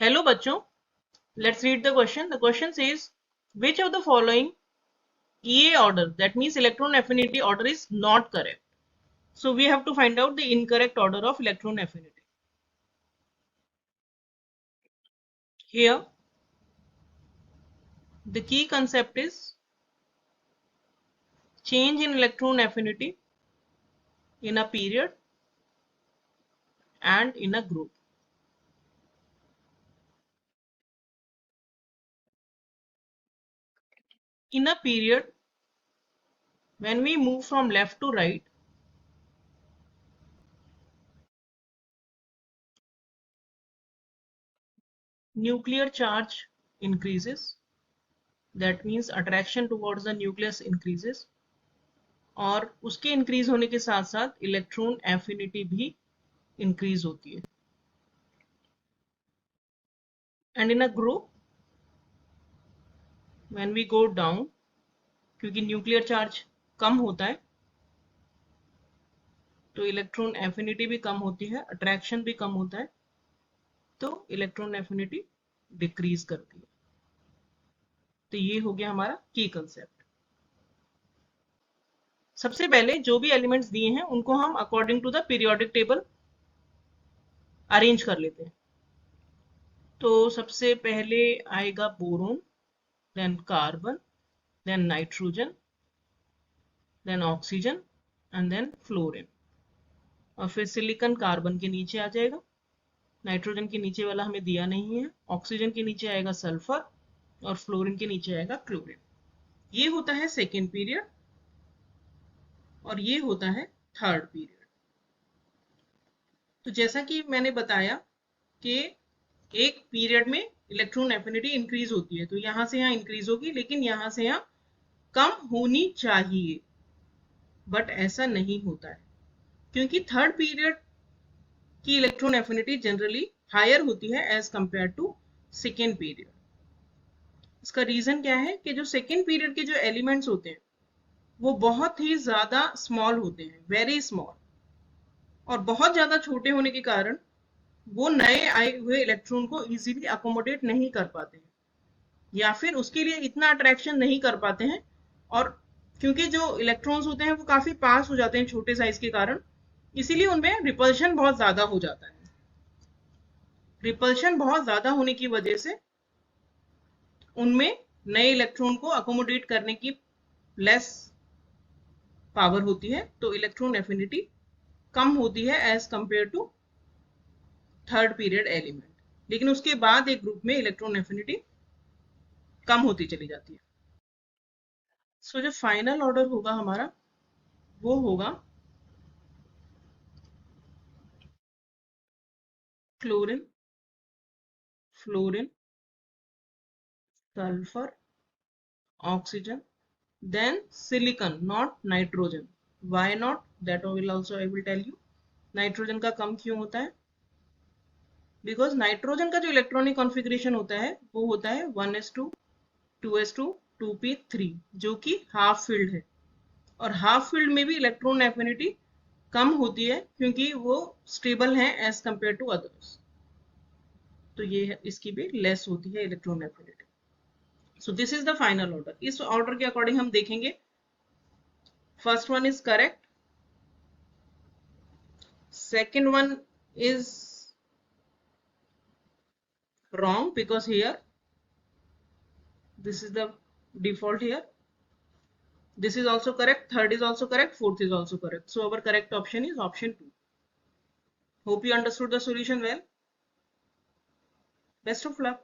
Hello बच्चों, let's read the question. The question says, which of the following EA order, that means electron affinity order, is not correct? So we have to find out the incorrect order of electron affinity. Here, the key concept is change in electron affinity in a period and in a group. In a period, when we move from left to right, nuclear charge increases. That means attraction towards the nucleus increases. और उसके increase होने के साथ साथ electron affinity भी increase होती है. And in a group when we go down, क्योंकि न्यूक्लियर चार्ज कम होता है तो इलेक्ट्रॉन एफिनिटी भी कम होती है, अट्रैक्शन भी कम होता है, तो इलेक्ट्रॉन एफिनिटी डिक्रीज करती है. तो ये हो गया हमारा की कंसेप्ट. सबसे पहले जो भी एलिमेंट्स दिए हैं उनको हम according to the periodic table arrange कर लेते हैं. तो सबसे पहले आएगा boron, then carbon, then nitrogen, then oxygen and then fluorine. और फिर सिलिकॉन कार्बन के नीचे आ जाएगा, नाइट्रोजन के नीचे वाला हमें दिया नहीं है, ऑक्सीजन के नीचे आएगा सल्फर और फ्लोरीन के नीचे आएगा क्लोरीन. ये होता है सेकेंड पीरियड और ये होता है थर्ड पीरियड. तो जैसा कि मैंने बताया कि एक पीरियड में इलेक्ट्रॉन एफिनिटी इंक्रीज होती है, तो यहां से यहां इंक्रीज होगी, लेकिन यहां से यहां कम होनी चाहिए, बट ऐसा नहीं होता है क्योंकि थर्ड पीरियड की इलेक्ट्रॉन एफिनिटी जनरली हायर होती है as compare to second period. इसका रीजन क्या है कि जो सेकेंड पीरियड के जो एलिमेंट्स होते हैं वो बहुत ही ज्यादा स्मॉल होते हैं, वेरी स्मॉल, और बहुत ज्यादा छोटे होने के कारण वो नए आए हुए इलेक्ट्रॉन को इजीली अकोमोडेट नहीं कर पाते हैं या फिर उसके लिए इतना अट्रैक्शन नहीं कर पाते हैं. और क्योंकि जो इलेक्ट्रॉन्स होते हैं वो काफी पास हो जाते हैं छोटे साइज के कारण, इसीलिए उनमें रिपल्शन बहुत ज्यादा हो जाता है. रिपल्शन बहुत ज्यादा होने की वजह से उनमें नए इलेक्ट्रॉन को अकोमोडेट करने की लेस पावर होती है, तो इलेक्ट्रॉन एफिनिटी कम होती है as compare to third period element. लेकिन उसके बाद एक ग्रुप में इलेक्ट्रॉन एफिनिटी कम होती चली जाती है. सो जो फाइनल ऑर्डर होगा हमारा वो होगा chlorine, fluorine, sulphur, oxygen, then silicon, not nitrogen. Why not? That will also I will tell you. Nitrogen का कम क्यों होता है? बिकॉज नाइट्रोजन का जो इलेक्ट्रॉनिक कॉन्फ़िगरेशन होता है वो होता है 1s2 2s2 2p3, जो कि हाफ फील्ड है, और हाफ फील्ड में भी इलेक्ट्रॉन एफिनिटी कम होती है क्योंकि वो स्टेबल है एज कंपेयर टू अदर्स. तो ये इसकी भी लेस होती है electron affinity. So this is the final order. इस ऑर्डर के अकॉर्डिंग हम देखेंगे. First one is correct, second one is wrong because here this is the default here. This is also correct, third is also correct, fourth is also correct. So our correct option is option 2. Hope you understood the solution well. Best of luck.